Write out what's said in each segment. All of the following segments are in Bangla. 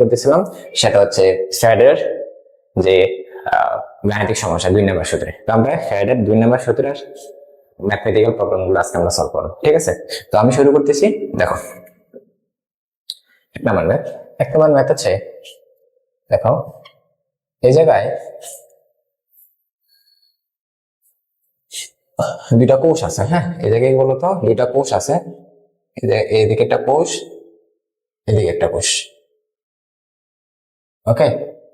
করতেছিলাম সেটা হচ্ছে ফ্যারাডের যে গাণিতিক সমস্যা 2 নম্বর সূত্রে। তো আমরা ফ্যারাডের 2 নম্বর সূত্রের ম্যাথমেটিক্যাল প্রবলেম গুলো আজকে আমরা সলভ করব, ঠিক আছে? তো আমি শুরু করতেছি। দেখো, এক নম্বর ম্যাথ হচ্ছে, দেখো এই জায়গায় দুইটা কোষ আছে। হ্যাঁ, এই জায়গায় বলতো দুইটা কোষ আছে, এইদিকে একটা কোষ, এদিকে একটা কোষ। ওকে,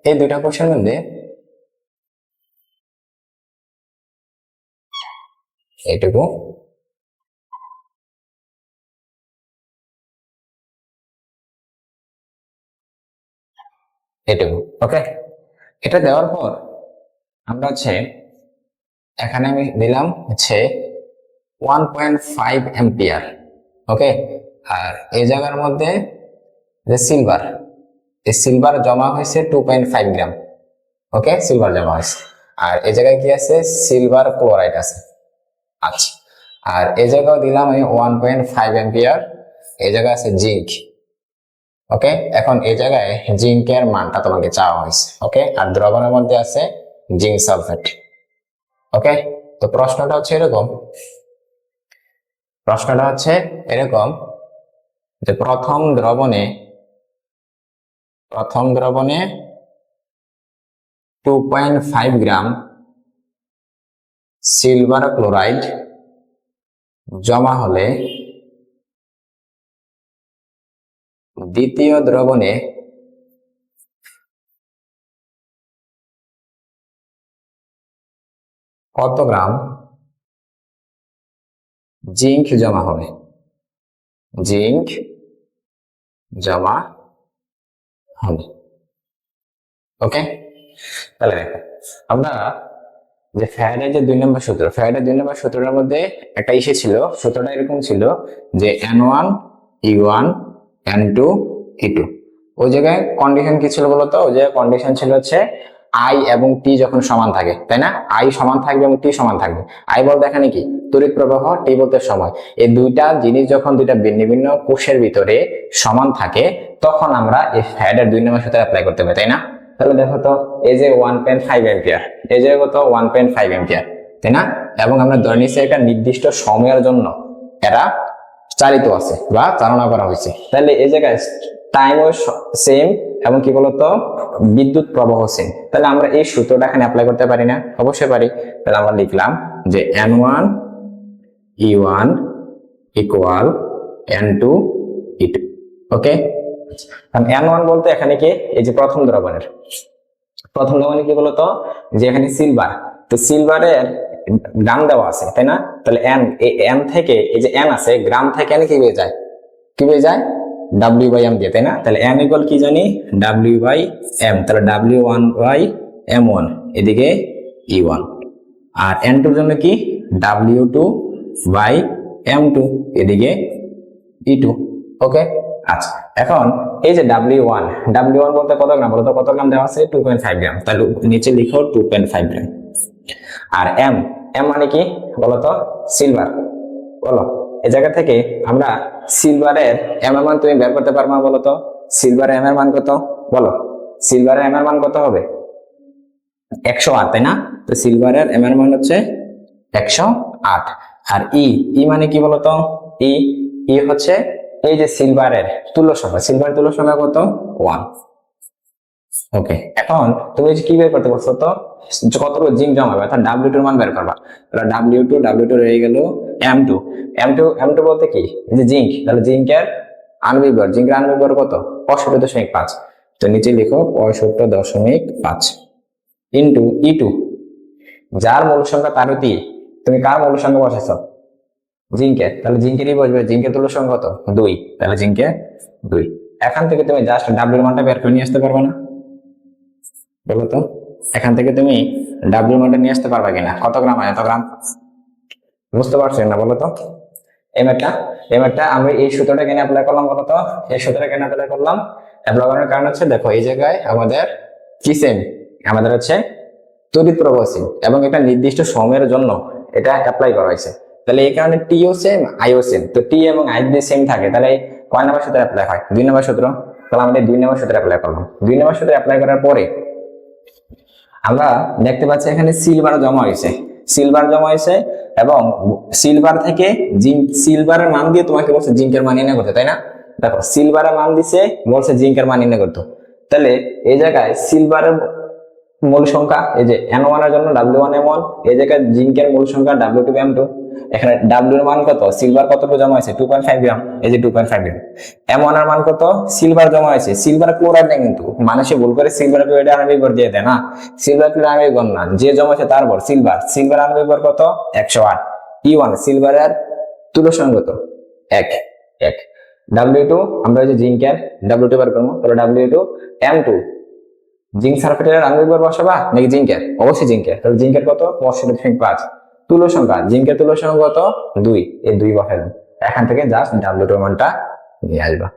এই দুইটা কোষের মধ্যে এইটুকু এটুকু। ওকে, এটা দেওয়ার পর আমরা হচ্ছে এখানে আমি দিলাম হচ্ছে 1.5 অ্যাম্পিয়ার। ওকে, আর এই জায়গার মধ্যে যে সিলভার, এই সিলভার জমা হয়েছে 2.5 গ্রাম। ওকে, সিলভার জমা হয়েছে। আর এই জায়গায় কি আছে? সিলভার ক্লোরাইড আছে। আচ্ছা, আর এই জায়গায় দিলাম আমি 1.5 অ্যাম্পিয়ার। এই জায়গায় আছে জিঙ্ক। ওকে, এখন এই জায়গায় জিঙ্কের মানটা তোমাকে চাওয়া হয়েছে। ওকে, আর দ্রবণের মধ্যে আছে জিঙ্ক সালফেট। ওকে, তো প্রশ্নটা হচ্ছে এরকম যে প্রথম দ্রবণে 2.5 গ্রাম সিলভার ক্লোরাইড জমা হলে দ্বিতীয় দ্রবণে কত গ্রাম জিঙ্ক জমা হবে? ওকে, তাহলে দেখো আমরা যে ফ্যারাডের যে 2 নম্বর সূত্র, ফ্যারাডের 2 নম্বর সূত্রের মধ্যে একটা ইস্যু ছিল। সূত্রটা এরকম ছিল যে N1 E1 N2 E2। ওই জায়গায় কন্ডিশন কি ছিল বলতো? ওই জায়গায় কন্ডিশন ছিল হচ্ছে I এবং T যখন সমান থাকে, তাই না? I সমান থাকবে এবং T সমান থাকবে। I বলতে এখানে কি? তড়িৎ প্রবাহ, T বলতে সময়। এই দুইটা জিনিস যখন দুইটা ভিন্ন ভিন্ন কোষের ভিতরে সমান থাকে, তখন আমরা এই ফ্যারাডের 2 নম্বর সূত্র অ্যাপ্লাই করতে পারি, তাই না? তাহলে দেখো তো, এই যে 1.5 অ্যাম্পিয়ার, এই যে কত 1.5 অ্যাম্পিয়ার, তাই না? এবং আমরা ধরে নিচ্ছি একটা নির্দিষ্ট সময়ের জন্য এরা চালিত আছে বা চালনা করা হয়েছে। তাহলে এই জায়গায় টাইমও সেম এবং কি বলতো বিদ্যুৎ প্রবাহ সেম। তাহলে আমরা এই সূত্রটা এখানে অ্যাপ্লাই করতে পারি না? অবশ্যই পারি। তাহলে আমরা লিখলাম যে N1 E1 equal N2 E2। ওকে, N1 বলতে এখানে কি? এই যে প্রথম দ্রবণে কি বলতো, যে এখানে সিলভার, তো সিলভারের গ্রাম দেওয়া আছে, তাই না? তাহলে এন থেকে এই যে এন আছে, গ্রাম থেকে এন কি হয়ে যায়? W/M দিয়ে, তাই না? তাহলে M ইকুয়াল কি জানি? W/M। তাহলে W1/M1 এদিকে E1, আর N2 এর জন্য কি? W2/M2 এদিকে E2। ওকে, আচ্ছা, এখন এই যে W1 বলতে কত গ্রাম বলতো? কত গ্রাম দেওয়া আছে? 2.5 গ্রাম। তাহলে নিচে লিখো 2.5 গ্রাম। আর M মানে কি বলতো? সিলভার। বলো, এই জায়গা থেকে আমরা সিলভারের M এর মান তুমি বের করতে পারবা বলতো? সিলভারের M এর মান কত? বলো, সিলভারের M এর মান কত হবে? 108, তাই না? তো সিলভারের M এর মান হচ্ছে 108। আর E মানে কি বলতো? E হচ্ছে এই যে সিলভারের তুল্য সংখ্যা। সিলভারের তুল্য সংখ্যা কত? 1। ওকে, এখন তুমি কি বের করতে পারছো? তো কতটুকু জিঙ্ক জমাবে, অর্থাৎ W2 এর মান বের করবা। তাহলে W2 রয়ে গেল M2 বলতে কি? এই যে জিঙ্ক, তাহলে জিঙ্কের আণবিক ভর কত? 65.5। তো নিচে লিখো 65.5 ইন্টু E2, যার মূল সংখ্যা তার অতি। তুমি কার মূল সংখ্যা বসাইছো? জিঙ্কের। তাহলে জিঙ্কেরই বসবে। জিঙ্কের তুল্য সংখ্যা কত? 2। তাহলে জিঙ্কের 2। এখান থেকে তুমি জাস্ট W এর মানটা বের করে নিয়ে আসতে পারবে না? বলো তো, এখান থেকে তুমি W এর মানটা নিয়ে আসতে পারবে কিনা? কত গ্রাম হয়? এত গ্রাম। বুঝতে পারছো না? বলো তো, এই ম্যাথটা আমরা এই সূত্রটা কেন অ্যাপ্লাই করলাম বলতো? এই সূত্রটা কেন অ্যাপ্লাই করলাম? অ্যাপ্লাই করার কারণ হচ্ছে, দেখো এই জায়গায় আমাদের কি সেম? আমাদের হচ্ছে তড়িৎ প্রবাহ সেম এবং একটা নির্দিষ্ট সময়ের জন্য এটা অ্যাপ্লাই করা হয়েছে। তাহলে এই কারণে টিও সেম, আইও সেম। তো টি এবং আই যদি সেম থাকে, তাহলে কয় নম্বর সূত্র অ্যাপ্লাই হয়? 2 নম্বর সূত্র। তাহলে আমাদের 2 নম্বর সূত্র অ্যাপ্লাই করলাম। 2 নম্বর সূত্র অ্যাপ্লাই করার পরে আমরা দেখতে পাচ্ছি এখানে সিলভার জমা হয়েছে, সিলভার জমা হয়েছে এবং সিলভার থেকে জিঙ্ক, সিলভারের মান দিয়ে তোমাকে বলছে জিঙ্কের মান নির্ণয় করতে, তাই না? দেখো সিলভারের মান দিছে, বলছে জিঙ্কের মান নির্ণয় করতে। তাহলে এই জায়গায় সিলভারের মূল সংখ্যা এই যে N1 এর জন্য W1M1, এই জায়গায় জিঙ্কের মূল সংখ্যা W2M2। এখানে W এর মান কত, সিলভার কতটুকু জমা হয়েছে 2.5 গ্রাম, এই যে 2.5 গ্রাম। M1 এর মান কত, সিলভার জমা হয়েছে, সিলভার ক্লোরাইড না, কিন্তু মানুষে ভুল করে সিলভার ক্লোরাইড আণবিক ভর দিয়ে দেয় না, সিলভার ক্লোরাইড আণবিক ভর না, যে জমা হয়েছে তার ভর সিলভার, সিলভার আণবিক ভর কত 108। E1 সিলভারের তুল্য কত 1 1। W2 আমরা এই যে জিঙ্কের W2 বার করব, তাহলে W2M2 জিঙ্ক সালফেটের আণবিক ভর বসাবা নাকি জিঙ্কের, অবশ্যই জিঙ্কের, তাহলে জিঙ্কের কত 65.5। তুল্য সংখ্যা জিঙ্কের তুল্য সংখ্যা কত 2, এই 2 বসালাম, এখান থেকে জাস্ট W2 মানটা নিয়ে আসবা।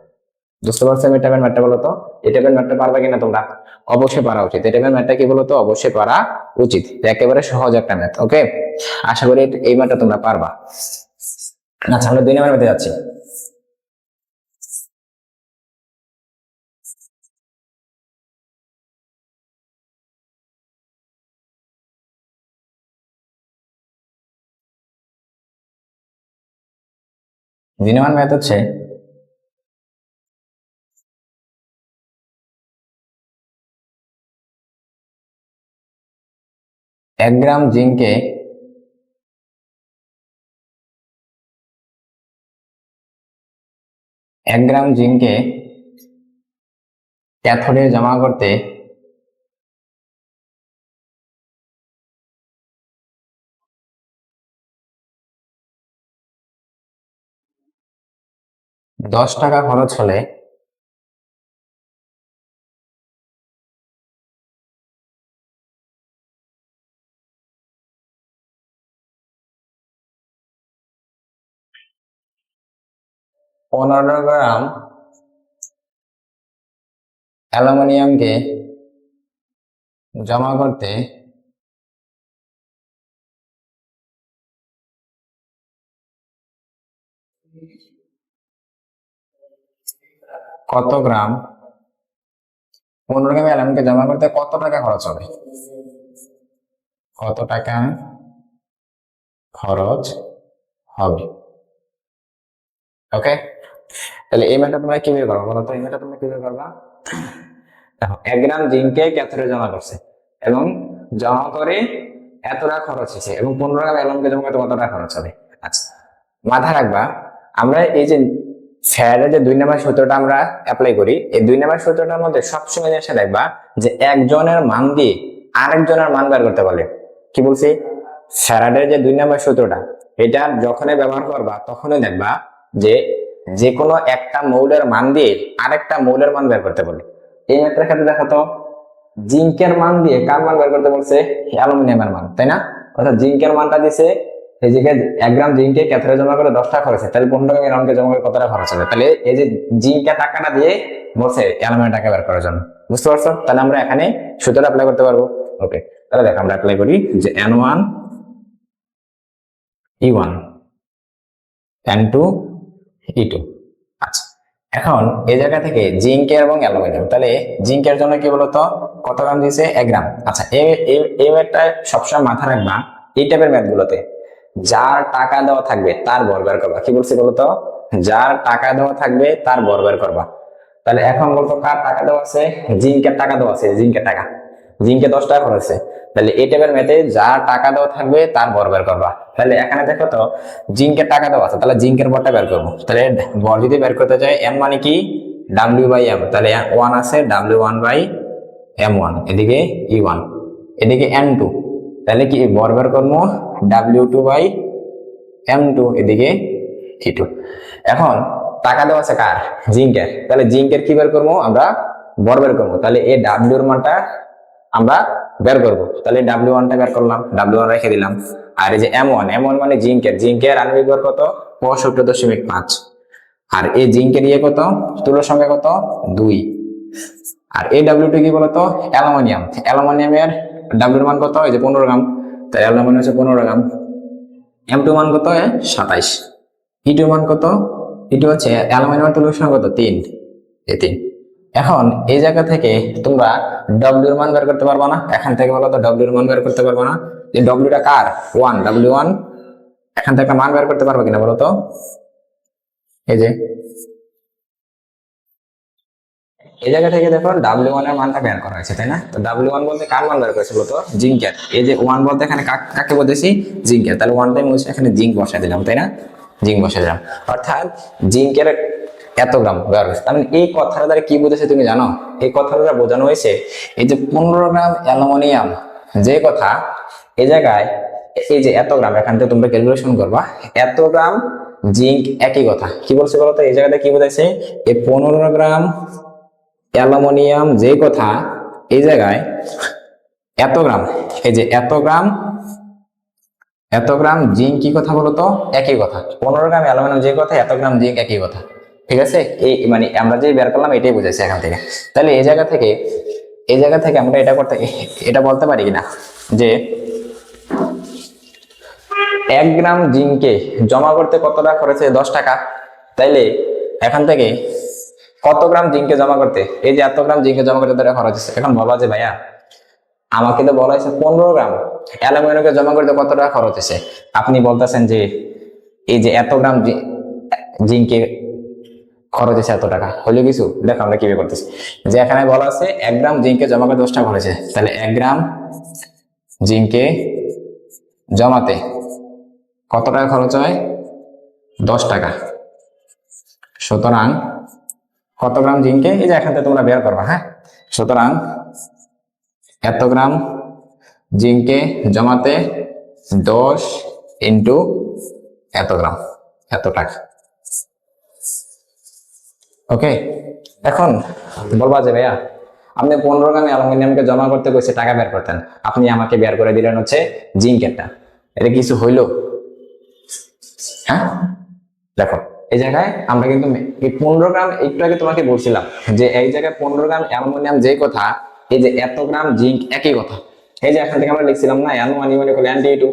বুঝতে পারছো আমি টাইপের ম্যাথটা? বলো তো এই টাইপের ম্যাথটা পারবা কিনা তোমরা? অবশ্যই পারা উচিত। এই টাইপের ম্যাথটা কি বলো তো, অবশ্যই পারা উচিত, একেবারে সহজ একটা ম্যাথ। ওকে, আশা করি এই ম্যাথটা তোমরা পারবা। আচ্ছা, আমরা 2 নম্বর ম্যাথে যাচ্ছি। দুই নম্বর ম্যাথ হচ্ছে 1 গ্রাম জিঙ্কে 1 গ্রাম জিঙ্কে ক্যাথোডে জমা করতে $10 খরচ হলে $15 গ্রাম অ্যালুমিনিয়ামকে জমা করতে কত গ্রাম, 15 গ্রাম অ্যালুমিনিয়ামকে জমা করতে কত টাকা খরচ হবে, কত টাকা খরচ হবে। ওকে, তাহলে এই ম্যাথটা তোমরা কিভাবে করবে বলো তো? এই ম্যাথটা তোমরা কিভাবে করবা? দেখো 1 গ্রাম জিঙ্কে ক্যাথোডে জমা করছে এবং জমা করে এতটা খরচ হয়েছে এবং 15 গ্রাম অ্যালুমিনিয়ামকে জমা করতে কত টাকা খরচ হবে। আচ্ছা, মাথায় রাখবা আমরা এই যে ফ্যারাডের যে 2 নম্বর সূত্রটা আমরা অ্যাপ্লাই করি, এই 2 নম্বর সূত্রটার মধ্যে সবসময় এসে দেখবা যে একজনের মান দিয়ে আরেকজনের মান বের করতে বলে। কি বলছি? ফ্যারাডের যে 2 নম্বর সূত্রটা, এটা যখনই ব্যবহার করবা তখনই দেখবা যে যে কোনো একটা মৌলের মান দিয়ে আরেকটা মৌলের মান বের করতে বলে। এই ম্যাথের ক্ষেত্রে দেখো তো, জিঙ্কের মান দিয়ে কার মান বের করতে বলছে? অ্যালুমিনিয়ামের মান, তাই না? অর্থাৎ জিঙ্কের মানটা দিছে, এই যে 1 গ্রাম জিঙ্কে ক্যাথোডে জমা করে 10 টাকা খরচ, তাহলে 15 গ্রাম অ্যালুমিনিয়ামকে জমা করে কত টাকা খরচ হবে? তাহলে এই যে জিঙ্কের টাকাটা দিয়ে বলছে অ্যালুমিনিয়াম টাকা বের করার জন্য। বুঝতে পারছো? তাহলে আমরা এখানে সূত্রটা অ্যাপ্লাই করতে পারবো। ওকে, তাহলে দেখো আমরা অ্যাপ্লাই করি যে N1 E1 N2 E2। আচ্ছা, এখন এই জায়গা থেকে জিঙ্কের এবং অ্যালুমিনিয়াম, তাহলে জিঙ্কের জন্য কি বলতো কত গ্রাম দিয়েছে? 1 গ্রাম। আচ্ছা, এই ম্যাথটা সবসময় মাথা রাখবা এই টাইপের ম্যাথ গুলোতে, যার টাকা দেওয়া থাকবে তার ভর বের করবা। কি বলছি বলতো? যার টাকা দেওয়া থাকবে তার ভর বের করবা। তাহলে এখন বলতো কার টাকা দেওয়া আছে? জিঙ্কের টাকা দেওয়া আছে, জিঙ্কের টাকা, জিঙ্কে 10 টাকা খরচ আছে। তাহলে এই টাইপের ম্যাথে যার টাকা দেওয়া থাকবে তার ভর বের করবা। তাহলে এখানে দেখো তো জিঙ্কের টাকা দেওয়া আছে, তাহলে জিঙ্কের ভরটা বের করবো। তাহলে ভর যদি বের করতে চাই, এম মানে কি W/M, তাহলে 1 আছে W1/M1, এদিকে E1, এদিকে N2, তাহলে কি ভর বের করবো W2/M2, এদিকে E2। এখন টাকা দেওয়া আছে কার? জিঙ্কের, তাহলে জিঙ্কের কি বের করবো আমরা? ভর বের করবো। তাহলে এই W এর মানটা আমরা বের করবো। তাহলে W1টা বের করলাম, W1 রেখে দিলাম। আর এই যে M1 মানে জিঙ্কের, জিঙ্কের আণবিক ভর কত? 65.5। আর এই জিঙ্কের ইয়ে কত? তুল্য সংখ্যা কত? 2। আর এই W2 কি বলতো? অ্যালুমিনিয়াম, অ্যালুমিনিয়ামের W এর মান কত? এই যে 15 গ্রাম, তাই অ্যালুমিনিয়াম হচ্ছে 15 গ্রাম। M2 মান কত? 27। E2 মান কত? E2 হচ্ছে অ্যালুমিনিয়ামের তুল্য সংখ্যা কত? 3, এই 3। এখন এই জায়গা থেকে তোমরা ডব্লিউর মান বের করতে পারবা না? এখান থেকে বলো তো ডব্লিউর মান বের করতে পারবা না? যে ডব্লিউটা কার? 1, W1 এখান থেকে একটা মান বের করতে পারবো কিনা বলো তো? এই যে এই জায়গা থেকে দেখো W1 এর মানটা বের করা হয়েছে, তাই না? তো W1 বলতে কার মান বের করেছে বলতো? জিঙ্কের। এই যে 1 বলতে এখানে কাকে বলতেছি? জিঙ্কের। তাহলে 1 টাইম হচ্ছে এখানে জিঙ্ক বসাই দিলাম, তাই না? জিঙ্ক বসাই দিলাম, অর্থাৎ জিঙ্কের এত গ্রাম বের হয়েছে। তার মানে এই কথাটা দ্বারা কি বুঝেছে তুমি জানো? এই কথাটা দ্বারা বোঝানো হয়েছে এই যে 15 গ্রাম অ্যালুমিনিয়াম, যে কথা এই জায়গায় এই যে এত গ্রাম, এখান থেকে তোমরা ক্যালকুলেশন করবা এত গ্রাম জিঙ্ক, একই কথা। কি বলছে বলতো? এই জায়গাতে কি বোঝাইছে? এই 15 গ্রাম অ্যালুমিনিয়াম, যে কথা এই জায়গায় এত গ্রাম, এই যে এত গ্রাম জিঙ্ক, কি কথা বলতো? একই কথা। 15 গ্রাম অ্যালুমিনিয়াম যে কথা, এত গ্রাম জিঙ্ক একই কথা। ঠিক আছে? এই মানে আমরা যে বের করলাম এটাই বুঝাইছে এখান থেকে। তাহলে এই জায়গা থেকে আমরা এটা বলতে পারি কিনা যে 1 গ্রাম জিঙ্কে জমা করতে কত টাকা খরচ হয়? 10 টাকা। তাইলে এখান থেকে কত গ্রাম জিঙ্কে জমা করতে, এই যে এত গ্রাম জিঙ্কে জমা করতে তারা খরচ হচ্ছে। এখন বলা যে ভাইয়া আমাকে তো বলা হয়েছে 15 গ্রাম অ্যালুমিনিয়ামকে জমা করতে কত টাকা খরচ হয়েছে, আপনি বলতেছেন যে এই যে এত গ্রাম জিঙ্কে খরচ হয়েছে এত টাকা, হলো কিছু? দেখো আমরা কিভাবে করতেছি। যে এখানে বলা আছে 1 গ্রাম জিঙ্কে জমা করতে 10 টাকা খরচ হয়েছে, তাহলে 1 গ্রাম জিঙ্কে জমাতে কত টাকা খরচ হয়? 10 টাকা। সুতরাং কত গ্রাম জিঙ্কে, এই যে এখান থেকে তোমরা বের করবা, হ্যাঁ? সুতরাং এত গ্রাম জিঙ্কে জমাতে 10 ইন্টু এত গ্রাম, এত টাকা। ওকে, এখন বলবা যে ভাইয়া আপনি 15 গ্রাম অ্যালুমিনিয়ামকে জমা করতে কইছে টাকা বের করতেন, আপনি আমাকে বের করে দিলেন হচ্ছে জিঙ্কেরটা, এটা কিছু হইলো? হ্যাঁ, দেখো এই জায়গায় আমরা কিন্তু এই 15 গ্রাম, একটু আগে তোমাকে বলছিলাম যে এই জায়গায় 15 গ্রাম অ্যালুমিনিয়াম যে কথা, এই যে এত গ্রাম জিঙ্ক একই কথা। এই যে এখান থেকে আমরা লিখছিলাম না অ্যালুমিনিয়াম ইকুয়াল N/2,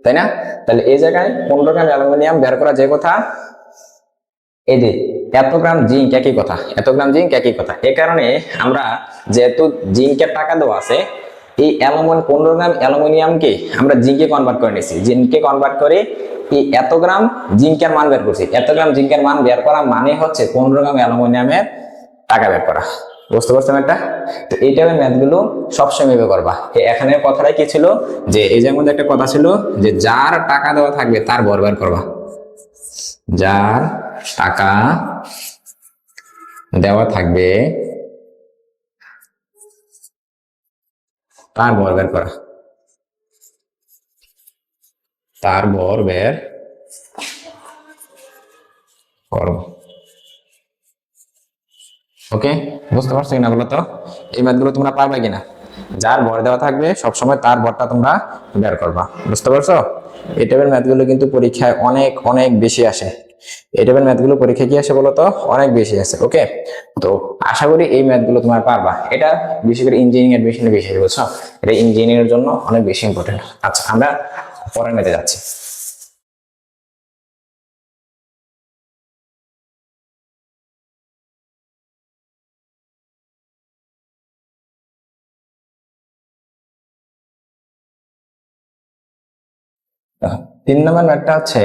তাই না? তাহলে এই জায়গায় 15 গ্রাম অ্যালুমিনিয়াম বের করা যে কথা, এই যে এত গ্রাম জিঙ্ক একই কথা, এত গ্রাম জিঙ্ক একই কথা। এই কারণে আমরা যেহেতু জিঙ্কের টাকা দেওয়া আছে, এই 15 গ্রাম অ্যালুমিনিয়ামকে আমরা জিঙ্কে কনভার্ট করে নিয়েছি, জিঙ্কে কনভার্ট করে এই এত গ্রাম জিঙ্কের মান বের করছি। এত গ্রাম জিঙ্কের মান বের করা মানে হচ্ছে 15 গ্রাম অ্যালুমিনিয়ামের টাকা বের করা। বুঝতে পারছেন এটা? তো এই টাইপের ম্যাথ গুলো সবসময় ভেবে করবা। এখানে কথাটা কি ছিল, যে এই যে মধ্যে একটা কথা ছিল যে যার টাকা দেওয়া থাকবে তার ভর বের করবা, যার টাকা দেওয়া থাকবে তার ভর বের করা, তার ভর বের করো। ওকে, বুঝতে পারছো কিনা বলো তো? এই ম্যাথগুলো তোমরা পারবে কিনা? যার ভর দেওয়া থাকবে সবসময় তার ভরটা তোমরা বের করবা। বুঝতে পারছো? এই টাইপের ম্যাথগুলো কিন্তু পরীক্ষায় অনেক অনেক বেশি আসে। এই টাইপের ম্যাথগুলো পরীক্ষায় কি আসে বলো তো? অনেক বেশি আসে। ওকে, তো আশা করি এই ম্যাথগুলো তোমরা পারবা। এটা বিশেষ করে ইঞ্জিনিয়ারিং অ্যাডমিশনের বিষয়, বুঝছো? এটা ইঞ্জিনিয়ারিং এর জন্য অনেক বেশি ইম্পর্টেন্ট। আচ্ছা, আমরা পরের ম্যাথে যাচ্ছি। 3 নম্বর ম্যাথটা হচ্ছে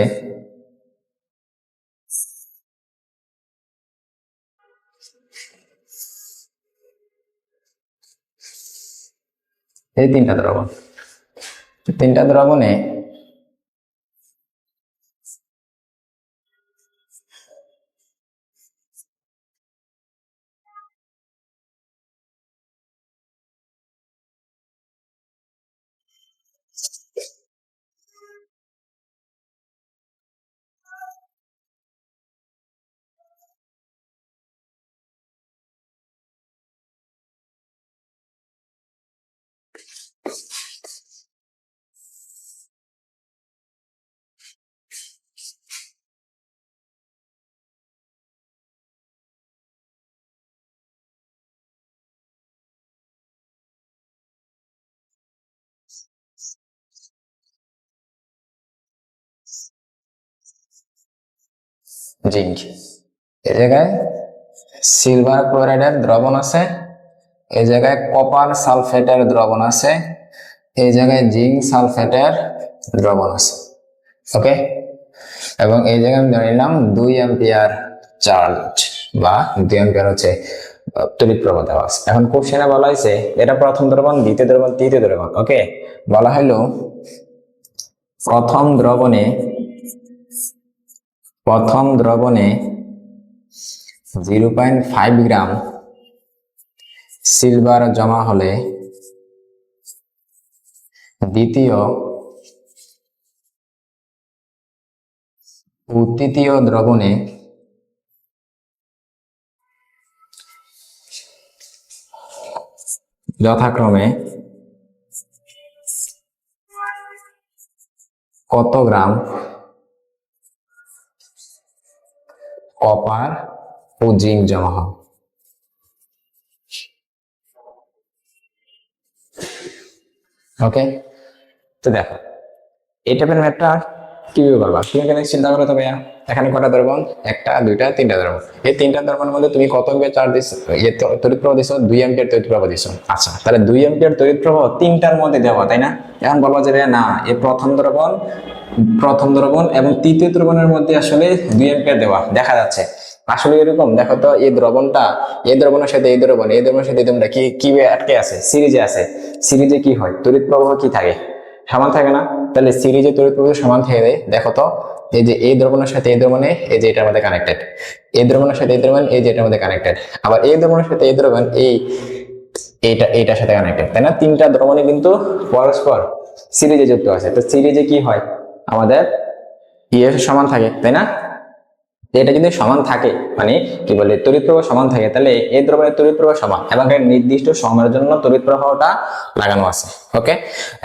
এই তিনটা দ্রবণ, তিনটা দ্রবণে জিঙ্ক, এই জায়গায় সিলভার ক্লোরাইডের দ্রবণ আছে, এই জায়গায় কপার সালফেটের দ্রবণ আছে, এই জায়গায় জিঙ্ক সালফেটের দ্রবণ আছে। ওকে, এবং এই জায়গায় আমি ধরে নিলাম 2 অ্যাম্পিয়ার চার্জ বা 2 অ্যাম্পিয়ার হচ্ছে তড়িৎ প্রবাহ দেওয়া আছে। এখন কোশ্চেনে বলা হয়েছে এটা প্রথম দ্রবণ, দ্বিতীয় দ্রবণ, তৃতীয় দ্রবণ। ওকে, বলা হলো প্রথম দ্রবণে 0.5 গ্রাম সিলভার জমা হলে দ্বিতীয় ও তৃতীয় দ্রবণে যথাক্রমে কত গ্রাম কপার ও জিঙ্ক জমা হবে। ওকে, তো দেখো এই টাইপের ম্যাথটা কিভাবে করবা, তুমি এখানে চিন্তা করো তো ভাইয়া এখানে কটা দ্রবণ, 1টা 2টা 3টা দ্রবণ, এই 3টা দ্রবণের মধ্যে তুমি কত অ্যাম্পিয়ার চার্জ দিছো, তড়িৎ প্রবাহ দিছো 2 অ্যাম্পিয়ার তড়িৎ প্রবাহ দিছো। আচ্ছা, তাহলে 2 অ্যাম্পিয়ার তড়িৎ প্রবাহ 3টার মধ্যে দেওয়া, তাই না? এখন বলবা যে ভাইয়া না, এই প্রথম দ্রবণ এবং তৃতীয় দ্রবণের মধ্যে আসলে 2 অ্যাম্পিয়ার দেওয়া দেখা যাচ্ছে। আসলে এরকম দেখো তো, এই দ্রবণের সাথে এই দ্রবণের সাথে এই দ্রবণটা কি আটকে আছে, সিরিজে আছে। সিরিজে কি হয়, তড়িৎ প্রবাহ কি থাকে, সমান থাকে না? তাহলে সিরিজে তড়িৎ প্রবাহ সমান থেকে দেয়। দেখো তো, এই যে এই দ্রবণের সাথে এই দ্রবণে এই যে এটার মধ্যে কানেক্টেড, এই দ্রবণের সাথে এই দ্রবণ এই যে এটার মধ্যে কানেক্টেড, আবার এই দ্রবণের সাথে এই দ্রবণ এইটার সাথে কানেক্টেড, তাই না? 3টা দ্রবণে কিন্তু পরস্পর সিরিজে যুক্ত আছে। তো সিরিজে কি হয়, আমাদের সমান থাকে, তাই না? এটা যদি সমান থাকে, মানে কি বলে, তড়িৎ প্রবাহ সমান থাকে, তাহলে এই দ্রবণের তড়িৎ প্রবাহ সমান এবং এর নির্দিষ্ট সময়ের জন্য তড়িৎ প্রবাহটা লাগানো আছে। ওকে,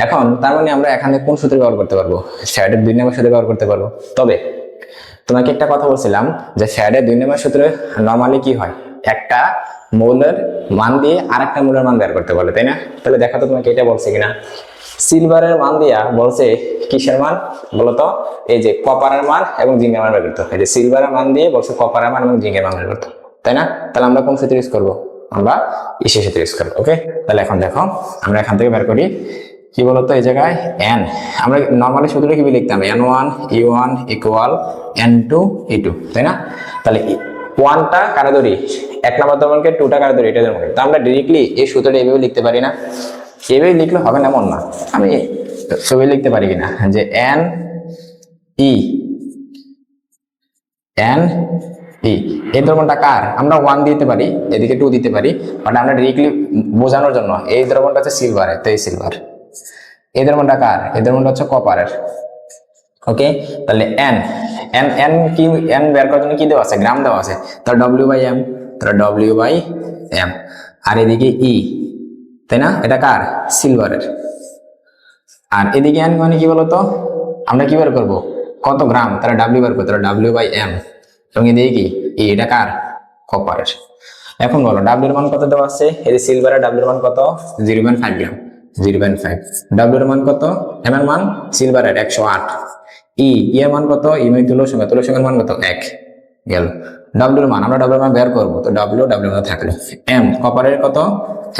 এখন তার মানে আমরা এখানে কোন সূত্র ব্যবহার করতে পারবো, ফ্যারাডের 2 নম্বর সূত্র ব্যবহার করতে পারবো। তবে তোমাকে একটা কথা বলছিলাম যে ফ্যারাডের 2 নম্বর সূত্রে নরমালি কি হয়, একটা মৌলের মান দিয়ে আরেকটা মৌলের মান বের করতে বলে, তাই না? তাহলে দেখো তো তোমাকে এটা বলছে কিনা। সিলভারের মান দিয়া বলছে কিসের মান বলতো, এই যে কপারের মান এবং জিঙ্কের মান বের করতে। এই যে সিলভারের মান দিয়ে বলছে কপারের মান এবং জিঙ্কের মান বের করতে, তাই না? তাহলে আমরা কোন সূত্র ইউজ করবো, আমরা ইসের সূত্র ইউজ করবো। ওকে, তাহলে এখন দেখো আমরা এখান থেকে বের করি কি বলতো, এই জায়গায় n, আমরা নর্মালি সূত্রটা কি লিখতাম, n1 e1 equal n2 e2, তাই না? তাহলে 1টা কারা ধরি, 1 নম্বর দ্রবণকে 2টা কারা ধরি, এটা ধরবো। তো আমরা ডাইরেক্টলি এই সূত্রটা এভাবে লিখতে পারি না, এভাবে লিখলে হবে না এমন না, আমি ছবি লিখতে পারি কিনা যে n e এই দ্রবণটা কার, আমরা 1 দিতে পারি, এদিকে 2 দিতে পারি, বাট আমরা ডাইরেক্টলি বোঝানোর জন্য এই দ্রবণটা হচ্ছে সিলভারের, তো এই সিলভার। এই দ্রবণটা কার, এই দ্রবণটা হচ্ছে কপারের। ওকে, তাহলে n কি, n বের করার জন্য কি দেওয়া আছে, গ্রাম দেওয়া আছে, তার w/m, তার w/m, আর এদিকে e, তাই না? এটা কার, সিলভারের। আর এদিকে n মানে কি বলতো, আমরা কি বের করবো, কত গ্রাম, তারা w বের করবো, তারা w/m, এবং এদিকে কি এটা কার, কপারের। এখন বলো w এর মান কত দেওয়া আছে, এই যে সিলভারের w এর মান কত, 0.5 গ্রাম, 0.5। w এর মান কত, m এর মান সিলভারের 108, এর মান কত, মানে তুল্যসংখ্যার মান কত, 1 গেল। w এর মান, আমরা w এর মান বের করবো, তো w এর মান থাকলো, m কপারের কত,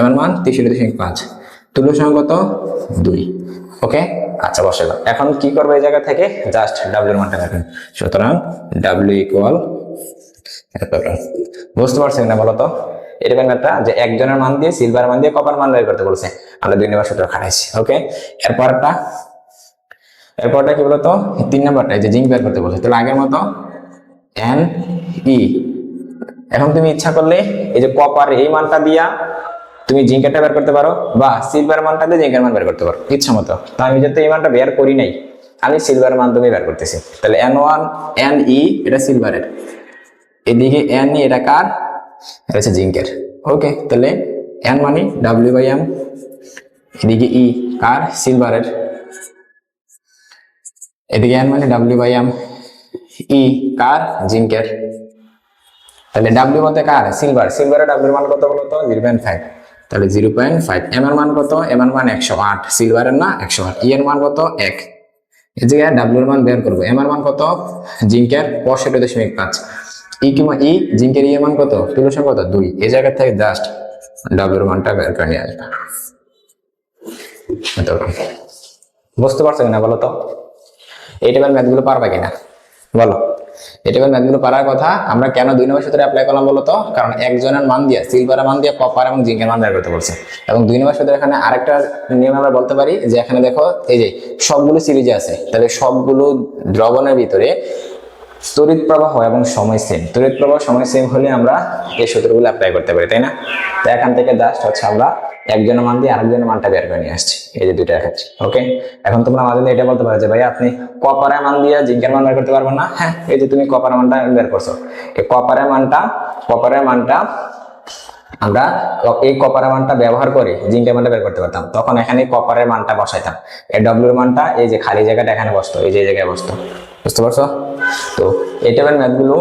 m এর মান 63.5, তুল্যসংখ্যা কত, 2। ওকে, আচ্ছা বসালাম। এখন কি করবো, এই জায়গা থেকে জাস্ট w এর মানটা রাখেন, সুতরাং w ইকুয়াল, বুঝতে পারছেন না বলতো? এরকম একটা যে একজনের মান দিয়ে সিলভার মান দিয়ে কপার মান বের করতে বলছে, আমরা 2 নম্বর সূত্র খাটাইছি। ওকে, এরপরটা কি বলতো, 3 নম্বরটা যে জিঙ্ক বের করতে বলছে, তাহলে আগের মতো n e। এখন তুমি ইচ্ছা করলে এই যে কপার এই মানটা দিয়া তুমি জিঙ্কেরটা বের করতে পারো, বা সিলভার মানটা দিয়ে জিঙ্কের মান বের করতে পারো ইচ্ছা মতো। তো আমি যেহেতু এই মানটা বের করি নাই, আমি সিলভার মান তুমি বের করতেছি। তাহলে n1 ne এটা সিলভারের, এদিকে n e এটা কার, এটা হচ্ছে জিঙ্কের। ওকে, তাহলে n মানে w/m, এদিকে e কার, সিলভারের, এদিকে n মানে w/m, e কার, জিঙ্কের। তাহলে w বলতে কার, সিলভারের w এর মান কত বলতো, 0.5, তাহলে 0.5। m এর মান কত, m এর মান 108, সিলভারের না 108, e এর মান কত, 1। এই জায়গায় w এর মান বের করবো, m এর মান কত, জিঙ্কের 65.5, ই জিঙ্কের এর মান কত, সলিউশন কত 2, এই জায়গা থেকে জাস্ট ডাব্লিউ এর মানটা বের করে নিয়ে আসবে। বুঝতে পারছো কিনা বলো তো? এই টাইপের ম্যাথগুলো পারবা কিনা বলো? এই টাইপের ম্যাথগুলো পারার কথা। আমরা কেন 2 নম্বর সূত্রে অ্যাপ্লাই করলাম বলো তো? কারণ একজনের মান দিয়ে, সিলভারের মান দিয়ে কপার এবং জিঙ্কের মান বের করতে বলছে। এবং 2 নম্বর সূত্রে এখানে আরেকটা নিয়ম আমরা বলতে পারি যে এখানে দেখো এই যে সবগুলো সিরিজে আছে, তাহলে সবগুলো দ্রবণের ভিতরে তড়িৎ প্রবাহ এবং সময় সেম, তড়িৎ প্রবাহ সময় সেম হলে আমরা এই সূত্রগুলো অ্যাপ্লাই করতে পারি, তাই না? তো এখান থেকে জাস্ট হচ্ছে আমরা একজনের মান দিয়ে আরেকজনের মানটা বের করে নিয়ে আসছি, এই যে দুইটা দেখাচ্ছি। ওকে, এখন তোমরা মাঝে এটা বলতে পারো যে ভাই আপনি কপারের মান দিয়ে জিঙ্কের মান বের করতে পারবেন না। হ্যাঁ, এই যে তুমি কপারের মানটা বের করছো, এই কপারের মানটা আমরা এই কপারের মানটা ব্যবহার করে জিঙ্কের মানটা বের করতে পারতাম। তখন এখানে কপারের মানটা বসাইতাম, এই ডব্লিউর মানটা এই যে খালি জায়গাটা এখানে বসতো, এই যে জায়গায় বসতো। বুঝতে পারছো? তো এই টাইপের ম্যাথগুলো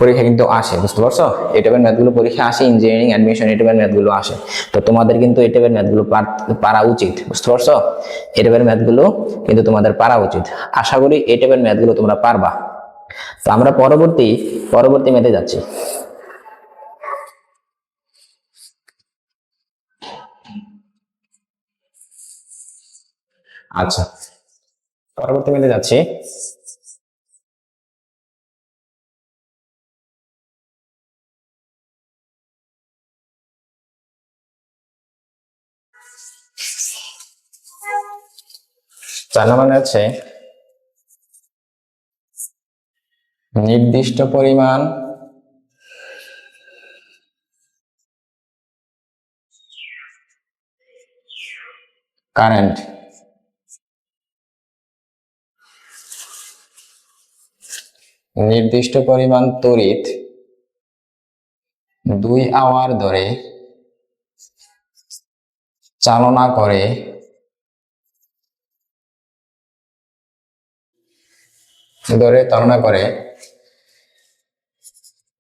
পরীক্ষা কিন্তু আসে, বুঝতে পারছো? এই টাইপের ম্যাথগুলো পরীক্ষা আসে, ইঞ্জিনিয়ারিং অ্যাডমিশন এই টাইপের ম্যাথগুলো আসে। তো তোমাদের কিন্তু এই টাইপের ম্যাথগুলো পারা উচিত, বুঝতে পারছো? এই টাইপের ম্যাথগুলো কিন্তু তোমাদের পারা উচিত। আশা করি এই টাইপের ম্যাথগুলো তোমরা পারবা। তো আমরা পরবর্তী ম্যাথে যাচ্ছি। আচ্ছা, পরবর্তী ম্যাথে যাচ্ছি। চার নম্বরে আছে নির্দিষ্ট পরিমাণ কারেন্ট নির্দিষ্ট পরিমাণ তড়িৎ 2 আওয়ার ধরে চালনা করে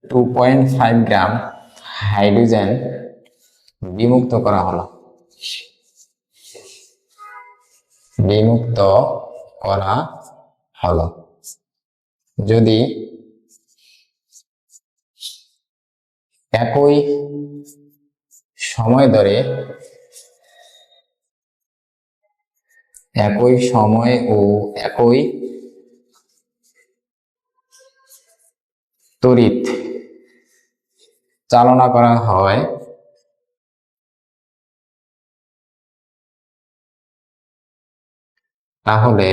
2.5 গ্রাম হাইড্রোজেন বিমুক্ত করা হলো। যদি একই সময় ও একই তড়িৎ চালনা করা হয় তাহলে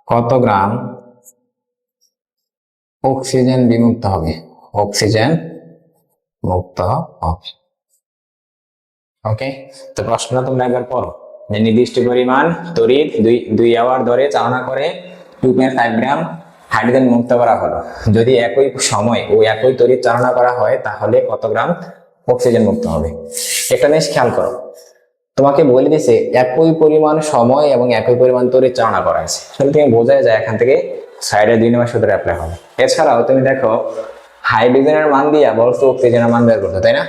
কত গ্রাম অক্সিজেন বিমুক্ত হবে? ওকে, তো প্রশ্নটা তোমরা একবার পড়ো। নির্দিষ্ট পরিমাণ তড়িৎ 2 আওয়ার ধরে চালনা করে 2.5 গ্রাম হাইড্রোজেন মুক্ত করা হলো। যদি একই সময় ও একই তড়িৎ চালনা করা হয় তাহলে কত গ্রাম অক্সিজেন মুক্ত হবে? একটা জিনিস খেয়াল করো, তোমাকে বলে দিছে একই পরিমাণ সময় এবং একই পরিমাণ তড়িৎ চালনা করা আছে, তাহলে তুমি বোঝা যায় এখান থেকে সাইডে 2 নম্বর সূত্র অ্যাপ্লাই হবে। এছাড়াও তুমি দেখো হাইড্রোজেনের মান দিয়া বলছো অক্সিজেনের মান বের করতে, তাই না?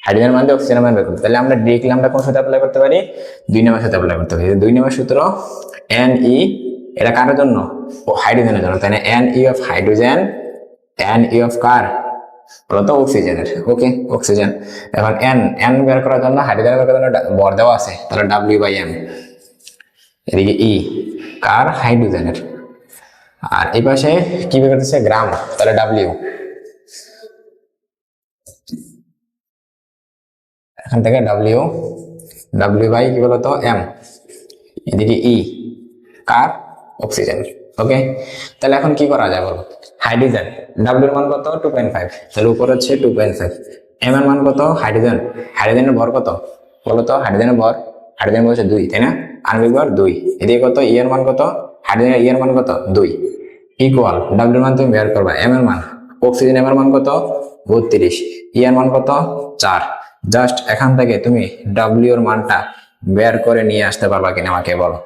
হাইড্রোজেনের মান দিয়ে অক্সিজেনের মান বের করতে, তাহলে আমরা ডিরেক্টলি আমরা কোন সূত্র অ্যাপ্লাই করতে পারি? 2 নম্বর সূত্র অ্যাপ্লাই করতে পারি। 2 নম্বর সূত্র Ne, এটা কার জন্য? ও হাইড্রোজেনের জন্য, তাই না? Ne of hydrogen, Ne of কার? বলতো অক্সিজেনের। ওকে, অক্সিজেন। এখন n বের করার জন্য, হাইড্রোজেন বের করার জন্য ভর দেওয়া আছে, তাহলে W/m। এদিকে E কার? হাইড্রোজেনের। আর এই পাশে কি বের করতেছে? গ্রাম, তাহলে W। এখান থেকে W বাই কি বলতো? M। এদিকে E কার? অক্সিজেন। ওকে, তাহলে এখন কি করা যায় বলো? হাইড্রোজেন W এর মান কত? 2.5, তাহলে উপর হচ্ছে 2.5। M এর মান কত? হাইড্রোজেনের ভর কত বলো তো? হাইড্রোজেনের ভর হচ্ছে 2, তাই না? আণবিক ভর 2। এদিকে কত? E এর মান কত? হাইড্রোজেনের E এর মান কত? 2 ইকুয়াল W এর মান তুমি বের করবা, M এর মান, অক্সিজেন M এর মান কত? 32, E এর মান কত? 4। জাস্ট এখান থেকে তুমি W এর মানটা বের করে নিয়ে আসতে পারবা কিনা আমাকে বলো?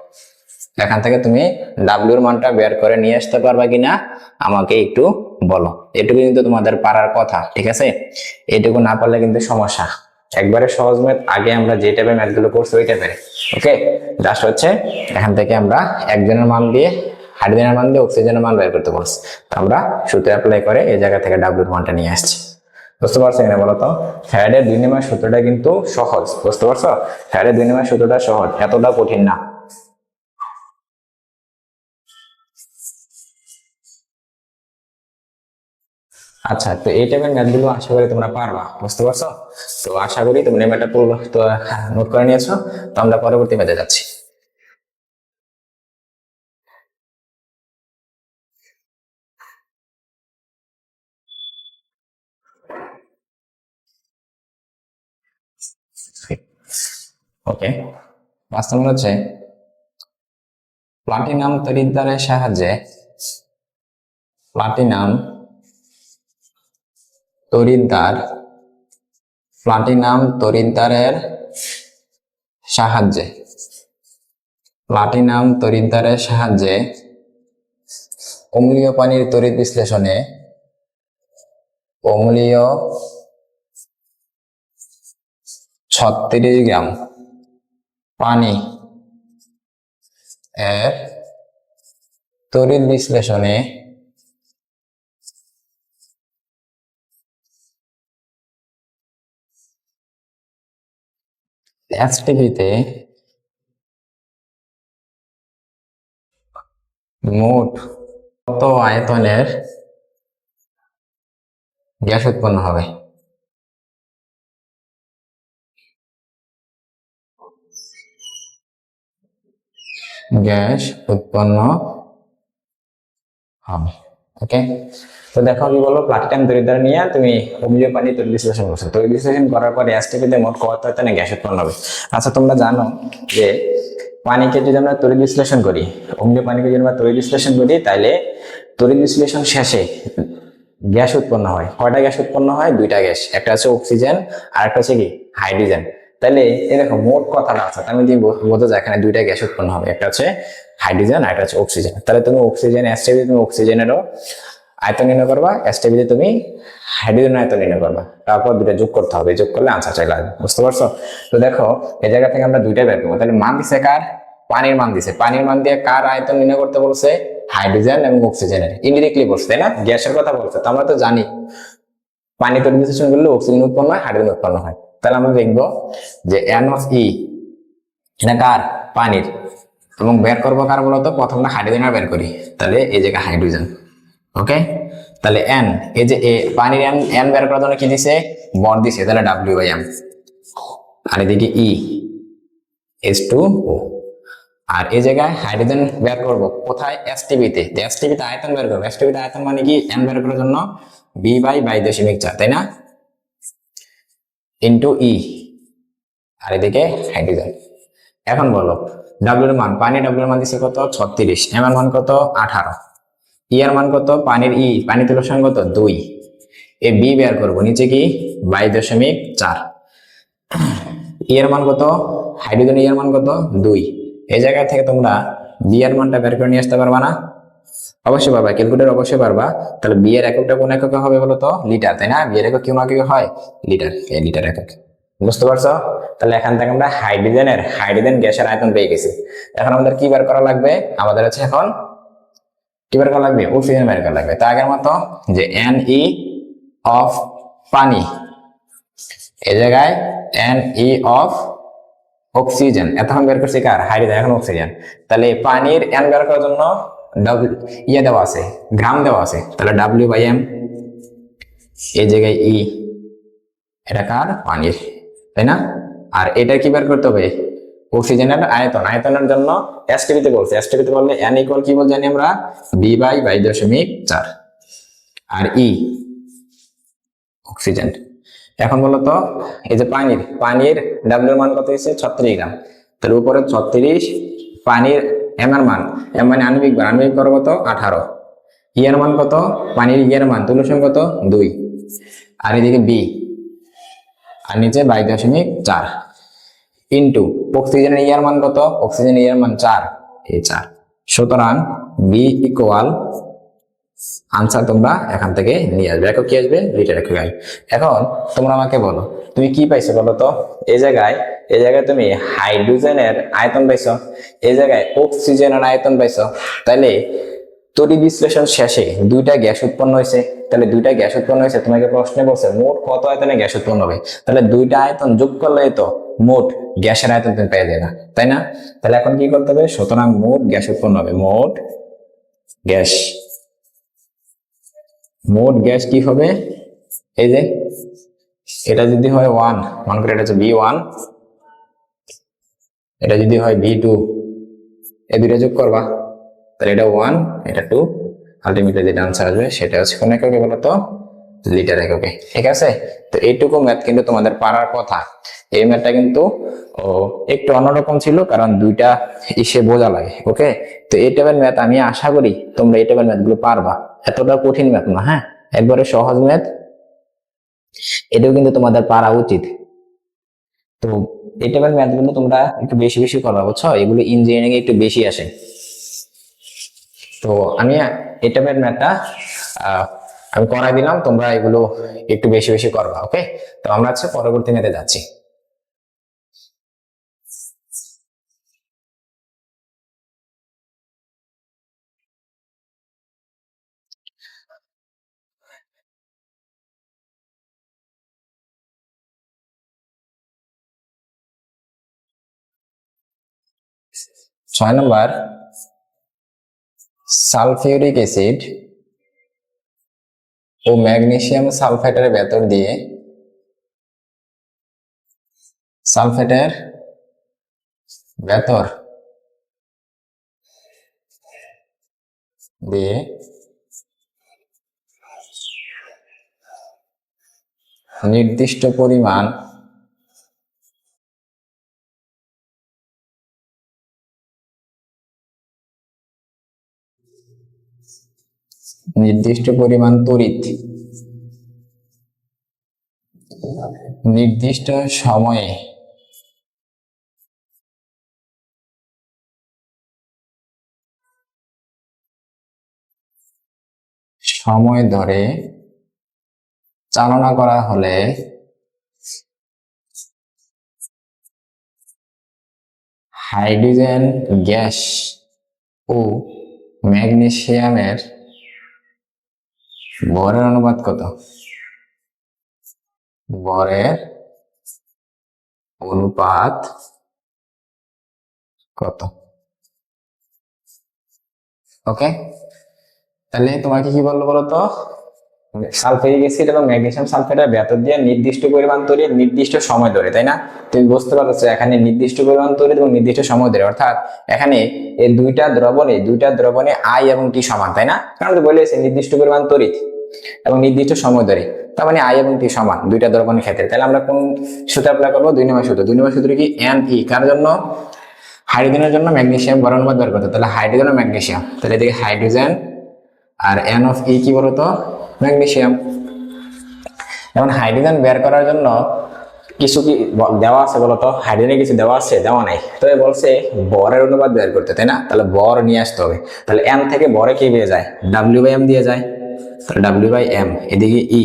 এখান থেকে তুমি W এর মানটা বের করে নিয়ে আসতে পারবা কিনা আমাকে একটু বলো। এটুকু কিন্তু তোমাদের পারার কথা, ঠিক আছে? এটুকু না পারলে কিন্তু সমস্যা। একবারে সহজ ম্যাথ, আগে আমরা যে টাইপের ম্যাথগুলো করছি ওই টাইপের। ওকে, জাস্ট হচ্ছে এখান থেকে আমরা একজনের মান দিয়ে হাইড্রোজেনের মান দিয়ে অক্সিজেনের মান বের করতে বলছি, তো আমরা সূত্র অ্যাপ্লাই করে এই জায়গা থেকে ডাব্লিউর মানটা নিয়ে আসছি। বুঝতে পারছো কিনা বলো তো? ফ্যারাডের 2 নিয়মের সূত্রটা কিন্তু সহজ, বুঝতে পারছো? ফ্যারাডের 2 নিয়মের সূত্রটা সহজ, এতটা কঠিন না। আচ্ছা, তো এই টাইপের ম্যাথগুলো আশা করি তোমরা পারবা, বুঝতে পারছো? তো আশা করি তোমরা ম্যাথটা পুরো তো নোট করে নিয়েছো। তো আমরা পরবর্তী ম্যাথে যাচ্ছি। ওকে, 5 নম্বর হচ্ছে প্লাটিনাম তড়িৎদ্বারের সাহায্যে প্লাটিনাম তড়িৎদ্বার প্লাটিনাম তড়িৎদ্বারের সাহায্যে প্লাটিনাম তড়িৎদ্বারের সাহায্যে অম্লীয় পানির তড়িৎ বিশ্লেষণে অম্লীয় 36 গ্রাম পানি এর তড়িৎ বিশ্লেষণে এসটিপিতে মোট কত আয়তনের গ্যাস উৎপন্ন হবে? গ্যাস উৎপন্ন হবে। ওকে, তো দেখো কি বলো, প্লাটিনাম তড়িৎদ্বার নিয়ে তুমি অম্লীয় পানি তড়িৎ বিশ্লেষণ করছো, তড়িৎ বিশ্লেষণ করার পরে এসটিপিতে মোট কত আয়তনে গ্যাস উৎপন্ন হবে। আচ্ছা, তোমরা জানো যে পানিকে যদি আমরা তড়িৎ বিশ্লেষণ করি, অম্লীয় পানিকে যদি আমরা তড়িৎ বিশ্লেষণ করি, তাহলে তড়িৎ বিশ্লেষণ শেষে গ্যাস উৎপন্ন হয়। কয়টা গ্যাস উৎপন্ন হয়? 2টা গ্যাস, একটা হচ্ছে অক্সিজেন আর একটা হচ্ছে কি হাইড্রোজেন। তাহলে এই দেখো মোট কথাটা আছে, তার মধ্যে বোঝা যায় এখানে 2টা গ্যাস উৎপন্ন হবে, একটা হচ্ছে হাইড্রোজেন আর একটা হচ্ছে অক্সিজেন। তাহলে তুমি অক্সিজেন এসটিপিতে তুমি অক্সিজেনেরও আয়তন নির্ণয় করবা, এসটিপিতে তুমি হাইড্রোজেন আয়তন নির্ণয় করবা, তারপর 2টা যোগ করতে হবে, যোগ করলে আনসার চলে আসবে। বুঝতে পারছো? তো দেখো এই জায়গা থেকে আমরা 2টা বের করবো। তাহলে মান দিছে কার? পানির মান দিছে। পানির মান দিয়ে কার আয়তন নির্ণয় করতে বলছে? হাইড্রোজেন এবং অক্সিজেনের। ইনডিরেক্টলি বলছে, তাই না? গ্যাসের কথা বলছে, তো আমরা তো জানি পানি তড়িৎ বিশ্লেষণ করলে অক্সিজেন উৎপন্ন হয়, হাইড্রোজেন উৎপন্ন হয়। তাহলে আমরা দেখবো যে এন অফ ই এটা কার? পানির। এবং বের করবো কার বলতো? প্রথমটা হাইড্রোজেন বের করি, তাহলে এই জায়গায় হাইড্রোজেন। ওকে, তাহলে এন, এই যে এ পানির এন, এন বের করার জন্য কি দিছে? ভর দিছে, তাহলে ডাব্লিউ বাই এম। আর এদিকে ই H2O। আর এই জায়গায় হাইড্রোজেন বের করব কোথায়? এসটিপিতে। এসটিপিতে আয়তন বের করবো। এসটিপিতে আয়তন মানে কি? এন বের করার জন্য বি বাই 22.4, তাই না? ইন্টু ই, আর এদিকে হাইড্রোজেন। এখন বলো ডাব্লিউ এর মান, পানি ডাব্লিউ এর মান দিছে কত? 36। এম এর মান কত? 18। ই এর মান কত? পানির ই, পানি তুলার সঙ্গে কত? 2। এ বি বের করবো, নিচে কি? 22.4। ই এর মান কত? হাইড্রোজেন ই এর মান কত? 2। এই জায়গা থেকে তোমরা বি এর মানটা বের করে নিয়ে আসতে পারবা না? অবশ্যই পারবা, ক্যালকুলেটর অবশ্যই পারবা। তাহলে বি এর এককটা কোন এককে হবে বলো তো? লিটার, তাই না? বি এর একক কোন এককে হয়? লিটার, এই লিটার একক। বুঝতে পারছো? তাহলে এখান থেকে আমরা হাইড্রোজেন গ্যাসের আয়তন পেয়ে গেছি। এখন আমাদের কি বের করা লাগবে? আমাদের হচ্ছে এখন কি বের করা লাগবে? অক্সিজেন বের করা লাগবে। তো আগের মতো যে এন ই অফ পানি, এই জায়গায় এন ই অফ অক্সিজেন, এতক্ষণ বের করছি কার? হাইড্রোজেন, এখন অক্সিজেন। তাহলে পানির এন বের করার জন্য ইয়ে দেওয়া আছে, গ্রাম দেওয়া আছে, তাহলে ডাব্লিউ বাই এম। এই জায়গায় ই, এটা কার? পানির, তাই না? আর এটা কি বের করতে হবে? অক্সিজেনের আয়তন। আয়তনের জন্য এসটিপিতে বলছে, এসটিপিতে বললে এন ইকুয়াল কি বল জানি আমরা? B by 22.4। আর ই অক্সিজেন। এখন বলতো এই যে পানির ডাব্লিউ এর মান কত হয়েছে? 36 গ্রাম। তাহলে উপরে 36, পানির এম এর মান, এম মানে আণবিক বার, আণবিক বার কত? 18। ই এর মান কত? পানির ই এর মান তুলসী কত? 2। আর এদিকে বি, আর নিচে 22.4 ইন্টু অক্সিজেনের ই এর মান কত? অক্সিজেনের ই এর মান 4, এই 4। সুতরাং বি ইকুয়াল আনসার তোমরা এখান থেকে নিয়ে আসবে। একক কি আসবে? লিটার একক আসবে। এখন তোমরা আমাকে বলো তুমি কি পাইছো বলো তো। এই জায়গায় তুমি হাইড্রোজেনের আয়তন পাইছো, এই জায়গায় অক্সিজেনের আয়তন পাইছো। তাহলে তড়িৎ বিশ্লেষণ শেষে দুইটা গ্যাস উৎপন্ন হয়েছে। তাহলে দুইটা গ্যাস উৎপন্ন হয়েছে, তোমাকে প্রশ্নে বলছে মোট কত আয়তনে গ্যাস উৎপন্ন হবে। তাহলে দুইটা আয়তন যোগ করলে তো মোট গ্যাসের আয়তন তুমি পেয়ে যাবে, তাই না? তাহলে এখন কি করতে হবে? সুতরাং মোট গ্যাস উৎপন্ন হবে, গ্যাস মোট গ্যাস কি হবে? এই যে এটা যদি হয় 1, মনে করে এটা হচ্ছে V1, এটা যদি হয় V2, এই দুইটা যোগ করবা, তাহলে এটা 1 এটা 2, আলটিমেটলি যেটা আনসার আসবে সেটা হচ্ছে কোন এককে বলতো? লিটার এককে। ঠিক আছে, তো এইটুকু ম্যাথ কিন্তু তোমাদের পারার কথা। এই ম্যাথটা কিন্তু একটু অন্যরকম ছিল, কারণ দুইটা ইসে বোঝা লাগে। ওকে, তো এই টাইপের ম্যাথ আমি আশা করি তোমরা এই টাইপের ম্যাথ গুলো পারবা। এতটা কঠিন ম্যাথ না, হ্যাঁ, একবারে সহজ ম্যাথ। এটাও কিন্তু তোমাদের পারা উচিত। তো এই টাইপের ম্যাথ গুলো তোমরা একটু বেশি বেশি করবা, বুঝছো? এগুলো ইঞ্জিনিয়ারিং এ একটু বেশি আসে। তো আমি এই টাইপের ম্যাথটা আমি করাই দিলাম, তোমরা এগুলো একটু বেশি বেশি করবা। ওকে, তো আমরা হচ্ছে পরবর্তী ম্যাথে যাচ্ছি। 6 নম্বর, সালফিউরিক অ্যাসিড ও ম্যাগনেসিয়াম সালফেটের ভেতর দিয়ে সালফেটের ভেতর দিয়ে নির্দিষ্ট পরিমাণ তড়িৎ নির্দিষ্ট সময় ধরে চালনা করা হলে হাইড্রোজেন গ্যাস ও ম্যাগনেসিয়ামের ভরের অনুপাত কত? ভরের অনুপাত কত? ওকে, তাহলে তোমাকে কি বললো বলতো? সালফিউরিক অ্যাসিড এবং ম্যাগনেসিয়াম সালফেটের ভেতর দিয়ে নির্দিষ্ট পরিমাণ তড়িৎ নির্দিষ্ট সময় ধরে, তাই না? তুমি বুঝতে পারছো এখানে নির্দিষ্ট পরিমাণ তড়িৎ এবং নির্দিষ্ট সময় ধরে, অর্থাৎ এখানে এই দুইটা দ্রবণে আই এবং টি সমান, তাই না? কারণ তো বলেছে নির্দিষ্ট পরিমাণ তড়িৎ এবং নির্দিষ্ট সময় ধরে, তার মানে আই এবং টি সমান দুইটা দ্রবণের ক্ষেত্রে। তাহলে আমরা কোন সূত্র অ্যাপ্লাই করবো? 2 নম্বর সূত্র। 2 নম্বর সূত্র কি? NE কার জন্য? হাইড্রোজেনের জন্য ম্যাগনেসিয়াম ভর অনুপাত বের করতে। তাহলে হাইড্রোজেন ও ম্যাগনেসিয়াম, তাহলে এদিকে হাইড্রোজেন আর N অফ E কি বলতো? ম্যাগনেসিয়াম। এখন হাইড্রোজেন বের করার জন্য কিছু কি দেওয়া আছে বলতো? হাইড্রোজেনে কিছু দেওয়া আছে? দেওয়া নাই। তবে বলছে বরের অনুপাত বের করতে, তাই না? তাহলে বর নিয়ে আসতে হবে। তাহলে এম থেকে বরে কি দিয়ে যায়? W/m দিয়ে যায়। তাহলে W/m, এদিকে E,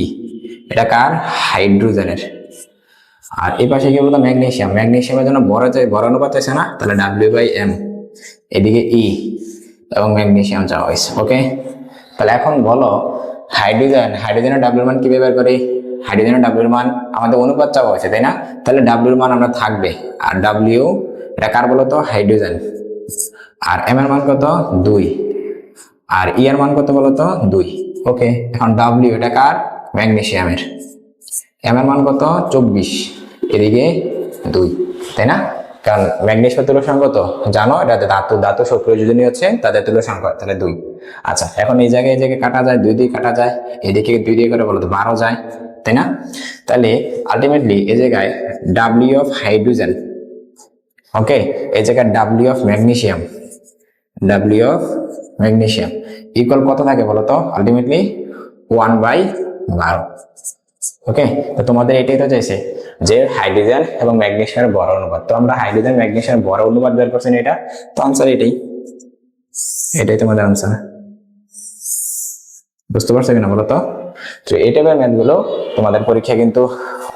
এটা কার? হাইড্রোজেনের। আর এই পাশে কি বলতো? ম্যাগনেসিয়ামের জন্য বর অনুপাত আছে না? তাহলে W/m, এদিকে E এবং ম্যাগনেসিয়াম চাওয়া হয়েছে। ওকে, তাহলে এখন বলো হাইড্রোজেনের ডাব্লিউর মান কিভাবে বের করি? হাইড্রোজেনের ডাব্লিউর মান আমাদের অনুপাত চাওয়া হয়েছে, তাই না? তাহলে ডাব্লিউর মান আমরা থাকবে, আর ডাব্লিউ এটা কার বলতো? হাইড্রোজেন। আর এম এর মান কত? 2। আর ই এর মান কত বলতো? 2। ওকে, এখন ডাব্লিউ এটা কার? ম্যাগনেসিয়ামের। এম এর মান কত? 24, এদিকে 2, তাই না? কারণ ম্যাগনেসিয়ামের তুল্য সংখ্যা কত জানো? এটা ধাতু সক্রিয় হচ্ছে তাদের তুল্য সংখ্যা, তাহলে 2। আচ্ছা, এখন এই জায়গায় কাটা যায়, 2 দিয়ে কাটা যায়, এদিকে 2 দিয়ে করে বলতো 12 যায়, তাই না? তাহলে আলটিমেটলি এই জায়গায় ডাব্লিউ অফ হাইড্রোজেন, ওকে, এই জায়গায় ডাব্লিউ অফ ম্যাগনেসিয়াম ইকুয়াল কত থাকে বলতো? আলটিমেটলি 1/12। ওকে, তো তোমাদের এটাই তো চাইছে যে হাইড্রোজেন এবং ম্যাগনেসিয়ামের ভর অনুপাত। তো আমরা হাইড্রোজেন ম্যাগনেসিয়ামের ভর অনুপাত বের করছি এটা, তো আনসার এটাই তোমাদের আনসার। বুঝতে পারছো কিনা বলো তো? তো এই টাইপের ম্যাথগুলো তোমাদের পরীক্ষা কিন্তু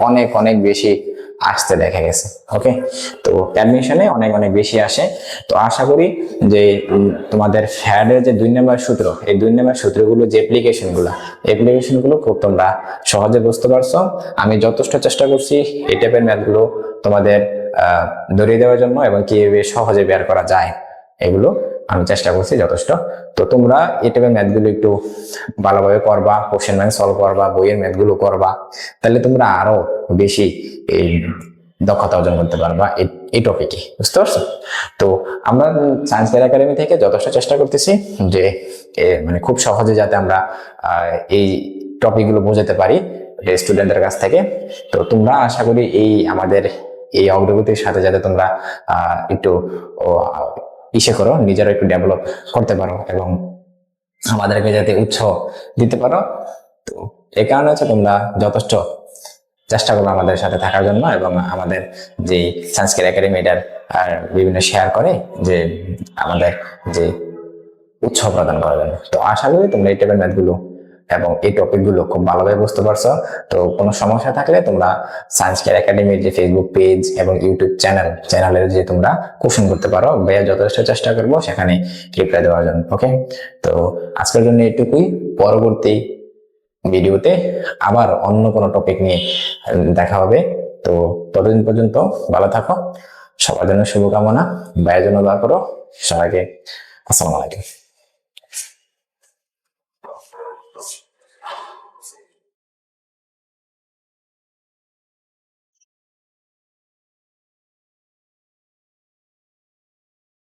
অনেক অনেক বেশি আসতে দেখা গেছে। ওকে, তো অ্যাডমিশনে অনেক অনেক বেশি আসে। তো আশা করি যে তোমাদের ফ্যাডের যে 2 নম্বর সূত্র, এই 2 নম্বর সূত্রগুলো যে অ্যাপ্লিকেশনগুলো খুব তোমরা সহজে বুঝতে পারছো। আমি যথেষ্ট চেষ্টা করছি এই টাইপের ম্যাথগুলো তোমাদের ধরিয়ে দেওয়ার জন্য এবং কিভাবে সহজে বের করা যায় এগুলো আমি চেষ্টা করছি যথেষ্ট। তো তোমরা এই টাইপের ম্যাথগুলো একটু ভালোভাবে করবা, কোশ্চেন ব্যাংক সলভ করবা, বইয়ের ম্যাথগুলো করবা, তাহলে তোমরা আরো বেশি এই দক্ষতা অর্জন করতে পারবা এই টপিকে। বুঝতে পারছো? তো আমরা সায়েন্স ফেয়ার একাডেমি থেকে যথেষ্ট চেষ্টা করতেছি যে মানে খুব সহজে যাতে আমরা এই টপিকগুলো বোঝাতে পারি স্টুডেন্টদের কাছ থেকে। তো তোমরা আশা করি এই আমাদের এই অগ্রগতির সাথে যাতে তোমরা একটু ইসে করো, নিজেরা একটু ডেভেলপ করতে পারো এবং আমাদেরকে যাতে উৎসাহ দিতে পারো। তো এই কারণে হচ্ছে তোমরা যথেষ্ট চেষ্টা করবো আমাদের সাথে থাকার জন্য এবং আমাদের যে সায়েন্স কেয়ার একাডেমি এটার বিভিন্ন শেয়ার করে যে আমাদের যে উৎসাহ প্রদান করার জন্য। তো আশা করি তোমরা এই টাইপের ম্যাথগুলো এবং এই টপিকগুলো খুব ভালোভাবে বুঝতে পারছো। তো কোনো সমস্যা থাকলে তোমরা সায়েন্স কেয়ার একাডেমির যে ফেসবুক পেজ এবং ইউটিউব চ্যানেলের যে তোমরা কোশ্চেন করতে পারো, ভাইয়া যথেষ্ট চেষ্টা করবো সেখানে রিপ্লাই দেওয়ার জন্য। ওকে, তো আজকের জন্য এটুকুই। পরবর্তী ভিডিওতে আবার অন্য কোনো টপিক নিয়ে দেখা হবে। তো ততদিন পর্যন্ত ভালো থাকো, সবার জন্য শুভকামনা, ভাইয়ের জন্য দোয়া করো। সবাইকে আসসালামু আলাইকুম।